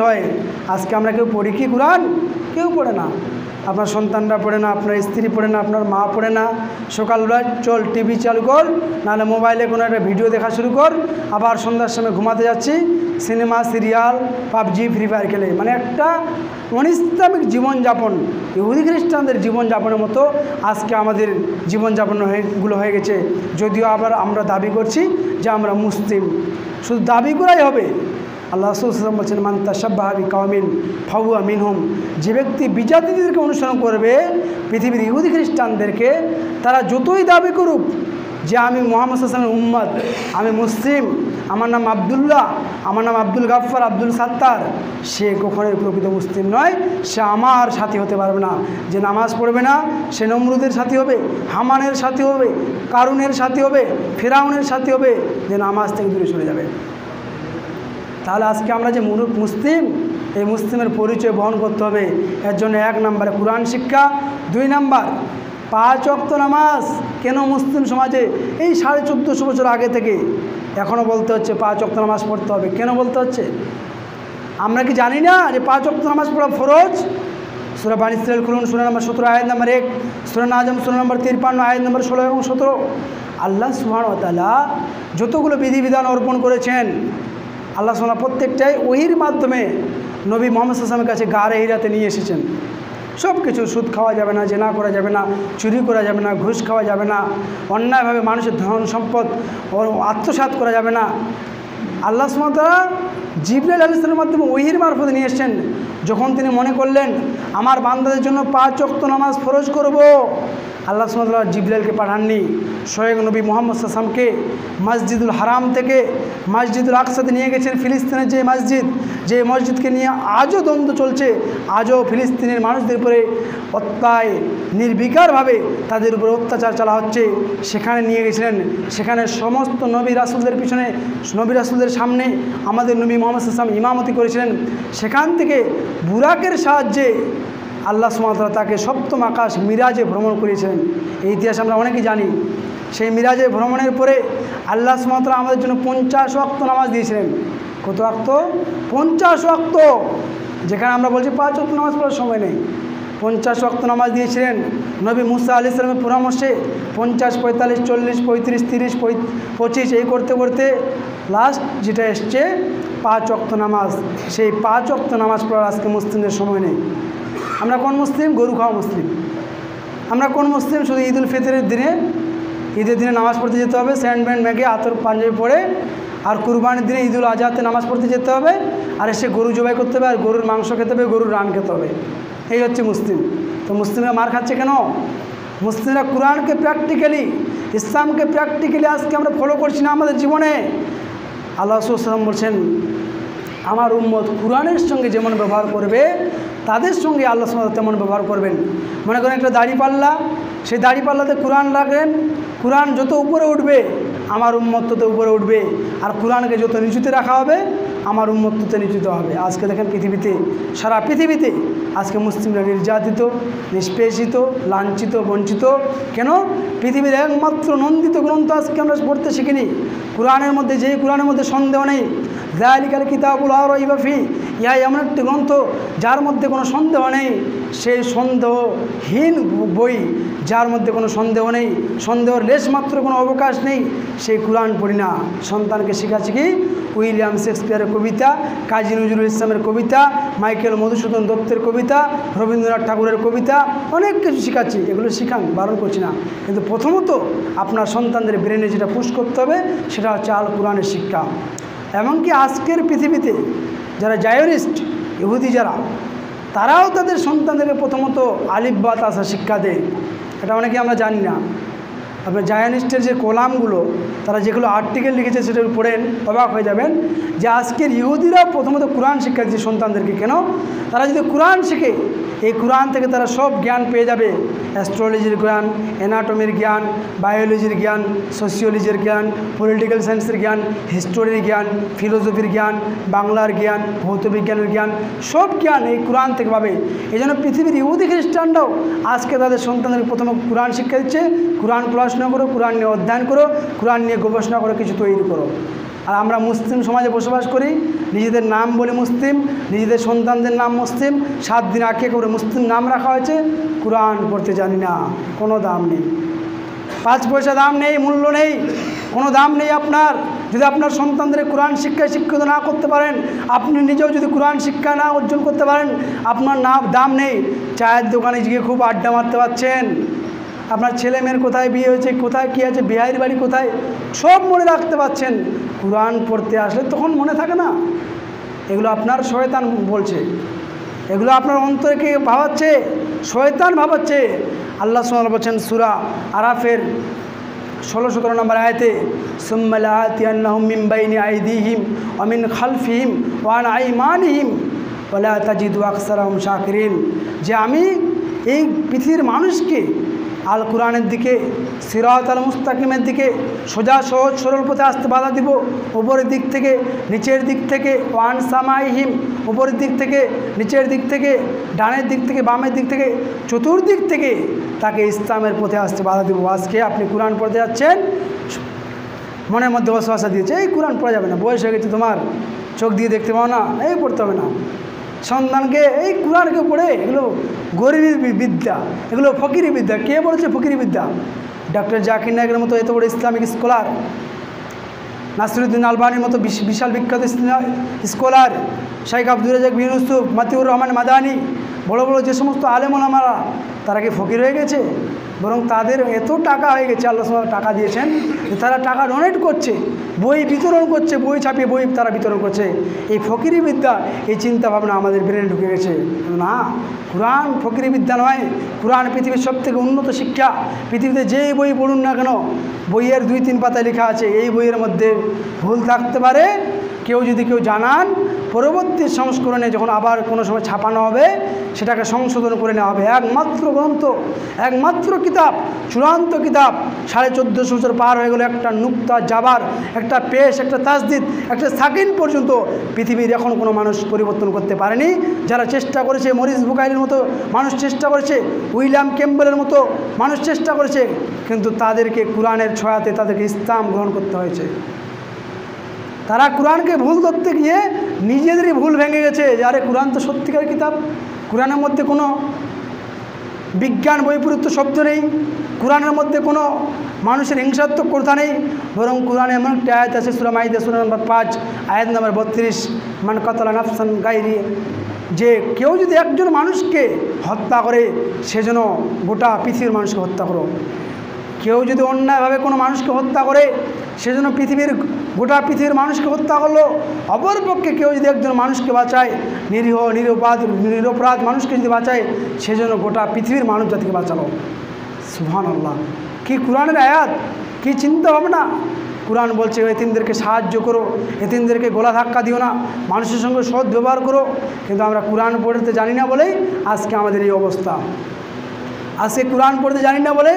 হয়। আজকে আমরা কেউ পড়ি কি কোরআন? কেউ পড়ে না। আপনার সন্তানরা পড়ে না, আপনার স্ত্রী পড়ে না, আপনার মা পড়ে না। সকালবেলায় চল টিভি চালু কর, নাহলে মোবাইলে কোনো একটা ভিডিও দেখা শুরু কর, আবার সন্ধ্যার সময় ঘুমাতে যাচ্ছি, cinema serial PUBG free fire খেলে। মানে একটা অনিসলামিক জীবনযাপন, ইহুদি খ্রিস্টানদের জীবনযাপনের মতো আজকে আমাদের জীবনযাপন গুলো হয়ে গেছে। যদিও আবার আমরা দাবি করছি যে আমরা মুসলিম, শুধু দাবি করাই হবে। আল্লাহ রাসূল সাল্লাল্লাহু আলাইহি ওয়াসাল্লাম বলছেন, মান তাশাব্বাহা বিকাওমিন ফাহুয়া মিনহুম। যে ব্যক্তি বিজাতিদেরকে অনুসরণ করবে, পৃথিবীর ইহুদি খ্রিস্টানদেরকে, তারা যতই দাবি করুক যে আমি মুহাম্মদ সাল্লাল্লাহু আলাইহি ওয়াসাল্লামের উম্মত, আমি মুসলিম, আমার নাম আবদুল্লাহ, আমার নাম আব্দুল গাফফার, আব্দুল সাত্তার, সে কখনোই প্রকৃত মুসলিম নয়। সে আমার সাথী হতে পারবে না। যে নামাজ পড়বে না, সে নমরুদের সাথী হবে, হামানের সাথী হবে, কারুনের সাথী হবে, ফিরাউনের সাথী হবে, যে নামাজ থেকে দূরে সরে যাবে। তাহলে আজকে আমরা যে মুসলিম, এই মুসলিমের পরিচয় বহন করতে হবে। এর জন্য 1 নম্বরে কোরআন শিক্ষা, 2 নম্বর 5 ওয়াক্ত নামাজ। কেন মুসলিম সমাজে এই 1450 বছর আগে থেকে এখনও বলতে হচ্ছে 5 ওয়াক্ত নামাজ পড়তে হবে? কেন বলতে হচ্ছে? আমরা কি জানি না যে 5 ওয়াক্ত নামাজ পড়া ফরজ? সূরা বানী ইসরাঈল খুলুন, সূরা নম্বর 17 আয়াত নম্বর 1, সূরা নাজম সূরা নম্বর 53 আয়াত নম্বর 16 এবং 17। আল্লাহ সুবহানাহু ওয়া তাআলা যতগুলো বিধিবিধান অর্পণ করেছেন, আল্লাহ সুবহানাহু প্রত্যেকটাই ওহির মাধ্যমে নবী মুহাম্মদ সাল্লাল্লাহু আলাইহি ওয়াসাল্লামের কাছে গারে হিরাতে নিয়ে এসেছেন। সব কিছু, সুদ খাওয়া যাবে না, জেনা করা যাবে না, চুরি করা যাবে না, ঘুষ খাওয়া যাবে না, অন্যায়ভাবে মানুষের ধন সম্পদ আত্মসাৎ করা যাবে না। আল্লাহ সুবহানাহু ওয়া তাআলা জিবরাইল আলাইহিস সালামের মাধ্যমে ওহির মারফতে নিয়ে এসেছেন। যখন তিনি মনে করলেন আমার বান্দাদের জন্য 5 ওয়াক্ত নামাজ ফরজ করব, আল্লাহ সুবহানাহু ওয়া তাআলা জিবরাইলকে পাঠাননি, স্বয়ং নবী মুহাম্মদ সাল্লাল্লাহু আলাইহি ওয়াসাল্লামকে মসজিদুল হারাম থেকে মসজিদুল আকসাতে নিয়ে গেছেন। ফিলিস্তিনের যে মসজিদ, যে মসজিদকে নিয়ে আজও দ্বন্দ্ব চলছে, আজও ফিলিস্তিনের মানুষদের উপরে নির্বিকারভাবে তাদের উপরে অত্যাচার চালা হচ্ছে, সেখানে নিয়ে গেছিলেন। সেখানে সমস্ত নবী রাসূলদের পিছনে, নবী রাসূলদের সামনে আমাদের নবী মুহাম্মদ সাল্লাল্লাহু আলাইহি ওয়াসাল্লাম ইমামতি করেছিলেন। সেখান থেকে বুরাকের সাহায্যে আল্লাহ সুবহানাহু ওয়া তাআলা তাকে সপ্তম আকাশ মিরাজে ভ্রমণ করিয়েছিলেন। এই ইতিহাস আমরা অনেকেই জানি। সেই মিরাজে ভ্রমণের পরে আল্লাহ সুবহানাহু ওয়া তাআলা আমাদের জন্য 50 ওয়াক্ত নামাজ দিয়েছিলেন। কত ওয়াক্ত? 50 ওয়াক্ত। যেখানে আমরা বলছি 5 ওয়াক্ত নামাজ পড়ার সময় নেই, 50 ওয়াক্ত নামাজ দিয়েছিলেন। নবী মুসা আলাইহিস সালামের পরামর্শে 50, 45, 40, 35, 30, 25 এই করতে করতে লাস্ট যেটা এসছে 5 ওয়াক্ত নামাজ। সেই 5 ওয়াক্ত নামাজ পড়ার আজকে মুসলিমদের সময় নেই। আমরা কোন মুসলিম? গরু খাওয়া মুসলিম। আমরা কোন মুসলিম? শুধু ঈদুল ফিতরের দিনে, ঈদের দিনে নামাজ পড়তে যেতে হবে, স্যান্ড ব্যান্ড মেঘে আতর পাঞ্জাবি পরে, আর কুরবানির দিনে ঈদুল আজহাতে নামাজ পড়তে যেতে হবে, আর এসে গরু জবাই করতে হবে, আর গরুর মাংস খেতে হবে, গরুর রান খেতে হবে। এই হচ্ছে মুসলিম। তো মুসলিমরা মার খাচ্ছে কেন? মুসলিমরা কোরআনকে প্র্যাকটিক্যালি, ইসলামকে প্র্যাকটিক্যালি আজকে আমরা ফলো করছি না আমাদের জীবনে। আল্লাহ রাসূল সাল্লাল্লাহু আলাইহি ওয়াসাল্লাম বলছেন, আমার উম্মত কোরআনের সঙ্গে যেমন ব্যবহার করবে, তাদের সঙ্গে আল্লাহ সুবহানাহু ওয়া তাআলা তেমন ব্যবহার করবেন। মনে করেন একটা দাড়িপাল্লা, সেই দাড়িপাল্লাতে কোরআন রাখেন, কোরআন যত উপরে উঠবে আমার উম্মত তত উপরে উঠবে, আর কোরআনকে যত নিচুতে রাখা হবে আমার উম্মত তত নিচুতে হবে। আজকে দেখেন পৃথিবীতে, সারা পৃথিবীতে আজকে মুসলিমরা নির্যাতিত, নিষ্পেষিত, লাঞ্ছিত, বঞ্চিত। কেন? পৃথিবীর একমাত্র নন্দিত গ্রন্থ আজকে আমরা পড়তে শিখিনি। কোরআনের মধ্যে, যেই কোরআনের মধ্যে সন্দেহ নেই, যালিকাল কিতাবুল লা রাইবা ফি, ইহা এমন একটি গ্রন্থ যার মধ্যে কোনো সন্দেহ নেই। সেই সন্দেহহীন বই, যার মধ্যে কোনো সন্দেহ নেই, সন্দেহের লেশমাত্র কোনো অবকাশ নেই, সেই কোরআন পড়ি না। সন্তানকে শেখাচ্ছি কি? উইলিয়াম শেক্সপিয়ারের কবিতা, কাজী নজরুল ইসলামের কবিতা, মাইকেল মধুসূদন দত্তের কবিতা, রবীন্দ্রনাথ ঠাকুরের কবিতা, অনেক কিছু শেখাচ্ছি। এগুলো শিখান, বারণ করছি না, কিন্তু প্রথমত আপনার সন্তানদের ব্রেনে যেটা পুশ করতে হবে সেটা হচ্ছে আল কোরআনের শিক্ষা। এমনকি আজকের পৃথিবীতে যারা জায়োনিস্ট, ইহুদি যারা, তারাও তাদের সন্তানদেরকে প্রথমত আলিফ বা তাসা শিক্ষা দেয়। এটা অনেকে আমরা জানি না। আপনার জায়োনিস্টের যে কলামগুলো, তারা যেগুলো আর্টিকেল লিখেছে সেটা পড়েন, অবাক হয়ে যাবেন যে আজকের ইহুদিরা প্রথমত কোরআন শিক্ষা দিচ্ছে সন্তানদেরকে। কেন? তারা যদি কোরআন শিখে, এই কোরআন থেকে তারা সব জ্ঞান পেয়ে যাবে। অ্যাস্ট্রোলজির জ্ঞান, অ্যানাটমির জ্ঞান, বায়োলজির জ্ঞান, সোশিওলজির জ্ঞান, পলিটিক্যাল সায়েন্সের জ্ঞান, হিস্টোরির জ্ঞান, ফিলোসফির জ্ঞান, বাংলার জ্ঞান, ভৌতবিজ্ঞানের জ্ঞান, সব জ্ঞান এই কোরআন থেকে পাবে। এই জন্য পৃথিবীর ইহুদি খ্রিস্টানরাও আজকে তাদের সন্তানদেরকে প্রথমে কোরআন শিক্ষা দিচ্ছে। কোরআন পড়াশোনা করো, কোরআন নিয়ে অধ্যয়ন করো, কোরআন নিয়ে গবেষণা করো, কিছু তৈরি করো। আর আমরা মুসলিম সমাজে বসবাস করি, নিজেদের নাম বলি মুসলিম, নিজেদের সন্তানদের নাম মুসলিম, 7 দিন আগে করে মুসলিম নাম রাখা হয়েছে, কোরআন পড়তে জানি না, কোনো দাম নেই, 5 পয়সা দাম নেই, মূল্য নেই, কোনো দাম নেই আপনার। যদি আপনার সন্তানদের কোরআন শিক্ষায় শিক্ষিত না করতে পারেন, আপনি নিজেও যদি কোরআন শিক্ষা না অর্জন করতে পারেন, আপনার দাম নেই। চায়ের দোকানে গিয়ে খুব আড্ডা মারতে পারছেন, আপনার ছেলে মেয়ের কোথায় বিয়ে হয়েছে, কোথায় কী আছে, বিহারির বাড়ি কোথায়, সব মনে রাখতে পারছেন। কোরআন পড়তে আসলে তখন মনে থাকে না। এগুলো আপনার শয়তান বলছে, এগুলো আপনার অন্তরকে ভাবাচ্ছে, শয়তান ভাবাচ্ছে। আল্লাহ সুবহানাহু বলছেন সূরা আরাফের 16-17 নম্বর আয়াতে, সুম্মা লাআতিয়ান্নাহুম মিন বাইনি আইদিহিম ওয়া মিন খালফিহিম ওয়া আন আইমানিহিম ওয়া লা তাজিদু আকসারাহুম শাকিরিন, যে আমি এই পৃথিবীর মানুষকে আল কোরআনের দিকে, সিরাতাল মুস্তাকিমের দিকে, সোজা সহজ সরল পথে আসতে বাধা দিব, উপরের দিক থেকে নিচের দিক থেকে, ওয়ান সামাইহিম, উপরের দিক থেকে নিচের দিক থেকে, ডানের দিক থেকে বামের দিক থেকে, চতুর্দিক থেকে তাকে ইসলামের পথে আসতে বাধা দিব। আজকে আপনি কোরআন পড়তে যাচ্ছেন, মনের মধ্যে ওয়াসওয়াসা দিয়েছে, এই কোরআন পড়া যাবে না, বয়স হয়ে গেছে তোমার, চোখ দিয়ে দেখতে পাও না, এই পড়তে হবে না। সন্তানকে এই কোরআনকে পড়ে, এগুলো গরিবের বিদ্যা, এগুলো ফকিরি বিদ্যা। কে বলেছে ফকিরি বিদ্যা? ডক্টর জাকির নায়েকের মতো এত বড় ইসলামিক স্কলার, নাসিরুদ্দিন আলবানির মতো বিশাল বিখ্যাত স্কলার, শাইখ আব্দুর রাজ্জাক বিন ইউসুফ, মতিউর রহমান মাদানী, বড় বড় যে সমস্ত আলেম ওলামারা, তারা কি ফকির হয়ে গেছে? বরং তাদের এত টাকা হয়ে গেছে, আল্লাহ সুবহানাহু টাকা দিয়েছেন, যে তারা টাকা ডোনেট করছে, বই বিতরণ করছে, বই ছাপিয়ে বই তারা বিতরণ করছে। এই ফকিরি বিদ্যা, এই চিন্তা ভাবনা আমাদের ব্রেনে ঢুকে গেছে। না, কোরআন ফকিরি বিদ্যা নয়, কোরআন পৃথিবীর সবথেকে উন্নত শিক্ষা। পৃথিবীতে যেই বই পড়ুন না কেন, বইয়ের 2-3 পাতায় লেখা আছে, এই বইয়ের মধ্যে ভুল থাকতে পারে, কেউ জানান, পরবর্তী সংস্করণে যখন আবার কোনো সময় ছাপানো হবে, সেটাকে সংশোধন করে নেওয়া হবে। একমাত্র গ্রন্থ, একমাত্র কিতাব, চূড়ান্ত কিতাব, 1450 বছর পার হয়ে গেল, একটা নুক্তা জাবার, একটা পেশ, একটা তাসদিদ, একটা সাকিন পর্যন্ত পৃথিবীর এখন কোনো মানুষ পরিবর্তন করতে পারেনি। যারা চেষ্টা করেছে, মরিস বুকাইলের মতো মানুষ চেষ্টা করেছে, উইলিয়াম ক্যাম্বেলের মতো মানুষ চেষ্টা করেছে, কিন্তু তাদেরকে কোরআনের ছয়াতে তাদেরকে ইসলাম গ্রহণ করতে হয়েছে। তারা কোরআনকে ভুল ধরতে গিয়ে নিজেদেরই ভুল ভেঙে গেছে, যে আরে কোরআন তো সত্যিকার কিতাব, কোরআনের মধ্যে কোনো বিজ্ঞান বৈপরীত্য শব্দ নেই, কোরআনের মধ্যে কোনো মানুষের হিংসাত্মক কথা নেই, বরং কোরআনে এমন একটা আয়াত আছে, সূরা মাইদা সূরা নম্বর 5 আয়াত নম্বর 32, মান কাতালা নাফসান গায়রি, যে কেউ যদি একজন মানুষকে হত্যা করে, সেজন্য গোটা পৃথিবীর মানুষকে হত্যা করো। কেউ যদি অন্যায়ভাবে কোনো মানুষকে হত্যা করে, সেজন্য গোটা পৃথিবীর মানুষকে হত্যা করলো। অপরপক্ষে কেউ যদি একজন মানুষকে বাঁচায়, নিরপরাধ মানুষকে যদি বাঁচায়, সেজন্য গোটা পৃথিবীর মানুষ জাতিকে বাঁচালো। সুবহানাল্লাহ, কি কোরআনের আয়াত, কি চিন্তা ভাবনা। কোরআন বলছে এতিমদেরকে সাহায্য করো, এতিমদেরকে গলা ধাক্কা দিও না, মানুষের সঙ্গে সৎ ব্যবহার করো। কিন্তু আমরা কোরআন পড়তে জানি না বলেই আজকে আমাদের এই অবস্থা। আজকে কোরআন পড়তে জানি না বলে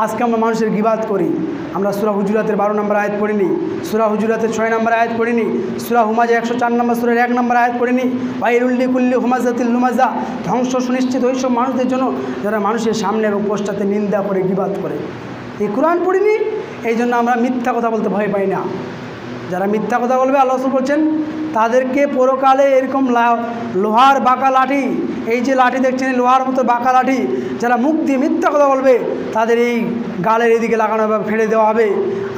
আজকে আমরা মানুষের গিবাত করি। আমরা সূরা হুজুরাতের 12 নম্বর আয়াত পড়িনি, সূরা হুজুরাতের 6 নম্বর আয়াত পড়িনি, সূরা হুমাজা 104 নম্বর সূরার 1 নম্বর আয়াত পড়িনি, ওয়াইলুল লিকুল্লি হুমাজাতিল লুমাজা, ধ্বংস সুনিশ্চিত ওই সব মানুষদের জন্য যারা মানুষের সামনে এবং পশ্চাতে নিন্দা করে, গিবাত করে। এই কোরআন পড়িনি, এই জন্য আমরা মিথ্যা কথা বলতে ভয় পাই না। যারা মিথ্যা কথা বলবে, আল্লাহ রাসূল বলছেন তাদেরকে পরকালে এরকম লোহার বাঁকা লাঠি, এই যে লাঠি দেখছেন লোহার মতো বাঁকা লাঠি, যারা মুখ দিয়ে মিথ্যা কথা বলবে, তাদের এই গালের এইদিকে লাগানো হবে, ফেলে দেওয়া হবে,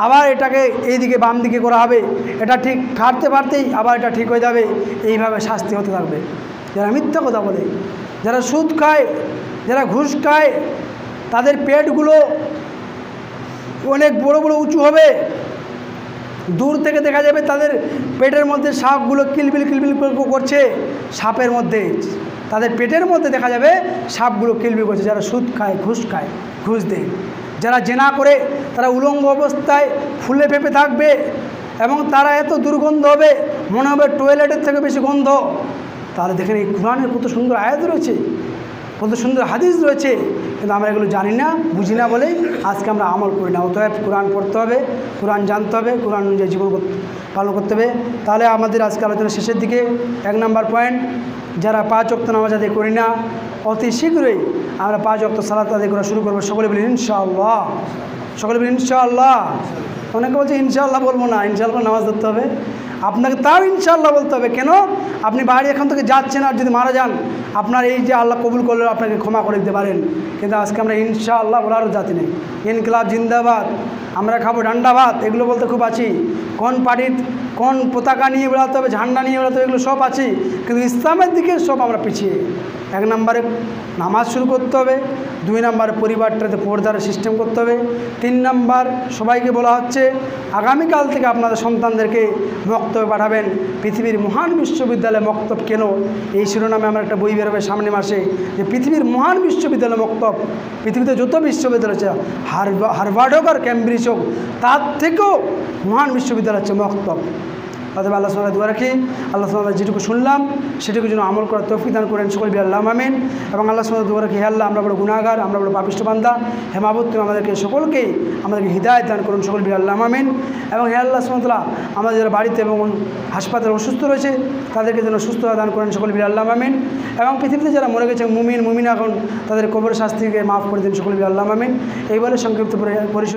আবার এটাকে এইদিকে বাম দিকে করা হবে, এটা ঠিক ঠাড়তে পারতেই আবার এটা ঠিক হয়ে যাবে, এইভাবে শাস্তি হতে থাকবে। যারা মিথ্যা কথা বলে, যারা সুদ খায়, যারা ঘুষ খায়, তাদের পেটগুলো অনেক বড় বড় উঁচু হবে, দূর থেকে দেখা যাবে তাদের পেটের মধ্যে সাপগুলো কিলবিল কিলবিল করছে, সাপের মধ্যে তাদের পেটের মধ্যে দেখা যাবে সাপগুলো কিলবিল করছে। যারা সুদ খায়, ঘুষ খায়, ঘুষ দেয়, যারা জেনা করে, তারা উলঙ্গ অবস্থায় ফুলে ফেঁপে থাকবে এবং তারা এত দুর্গন্ধ হবে, মনে হবে টয়লেটের থেকে বেশি গন্ধ। তাহলে দেখেন এই কোরআনের কত সুন্দর আয়াত রয়েছে, কত সুন্দর হাদিস রয়েছে, কিন্তু আমরা এগুলো জানি না, বুঝি না বলেই আজকে আমরা আমল করি না। অতএব কোরআন পড়তে হবে, কোরআন জানতে হবে, কোরআন অনুযায়ী জীবন পালন করতে হবে। তাহলে আমাদের আজকে আলোচনা শেষের দিকে 1 নম্বর পয়েন্ট, যারা 5 ওয়াক্ত নামাজ আদায় করি না, অতি শীঘ্রই আমরা 5 ওয়াক্ত সালাত আদায় করা শুরু করবো। সকলে বলি ইনশাআল্লাহ, সকলে বলি ইনশাআল্লাহ। অনেকে বলছে ইনশাআল্লাহ বলবো না, ইনশাআল্লাহ নামাজ ধরতে হবে। আপনাকে তাও ইনশাআল্লাহ বলতে হবে। কেন? আপনি বাড়ি এখান থেকে যাচ্ছেন, আর যদি মারা যান আপনার এই যে আল্লাহ কবুল করলে আপনাকে ক্ষমা করে দিতে পারেন। কিন্তু আজকে আমরা ইনশাআল্লাহ বলারও জাতি নেই। ইনকিলাব জিন্দাবাদ, আমরা খাবো ডান্ডা ভাত, এগুলো বলতে খুব আছি। কোন পার্টির কোন পতাকা নিয়ে বেড়াতে হবে, ঝান্ডা নিয়ে বেড়াতে হবে, এগুলো সব আছি, কিন্তু ইসলামের দিকে সব আমরা পিছিয়ে। 1 নম্বরে নামাজ শুরু করতে হবে, 2 নম্বরে পরিবারটাতে পর্দার সিস্টেম করতে হবে, 3 নম্বর সবাইকে বলা হচ্ছে আগামীকাল থেকে আপনাদের সন্তানদেরকে মক্তবে পাঠাবেন। পৃথিবীর মহান বিশ্ববিদ্যালয় মক্তব কেন, এই শিরোনামে আমার একটা বই বেরোবে সামনে মাসে, যে পৃথিবীর মহান বিশ্ববিদ্যালয় মক্তব। পৃথিবীতে যত বিশ্ববিদ্যালয় আছে, হার্ভার্ড হোক আর ক্যামব্রিজ হোক, তার থেকেও মহান বিশ্ববিদ্যালয় হচ্ছে মক্তব। অতএব আল্লাহ সুবহানাহু দোয়া রাখি, আল্লাহ সুবহানাহু যেটুকু শুনলাম সেটুকু যেন আমল করার তৌফিক দান করেন সকল বলি আল্লাহুম্মা আমিন। এবং আল্লাহ সুবহানাহু দোয়া রাখি, হে আল্লাহ আমরা বড় গুনাহগার, আমরা বড় পাপিষ্ঠ বান্দা, হে মাবুদ তুমি আমাদেরকে সকলকেই আমাদেরকে হিদায়াত দান করুন সকল বলি আল্লাহুম্মা আমিন। এবং হে আল্লাহ সুবহানাহু তাআলা আমাদের যারা বাড়িতে এবং হাসপাতালে অসুস্থ রয়েছে তাদেরকে যেন সুস্থতা দান করেন সকল বলি আল্লাহুম্মা আমিন। এবং পৃথিবীতে যারা মরে গেছে মুমিন এখন তাদের কবর শাস্তিকে মাফ করে দিন সকল বলি আল্লাহুম্মা আমিন। এই বলে সংক্ষিপ্ত পরিসরে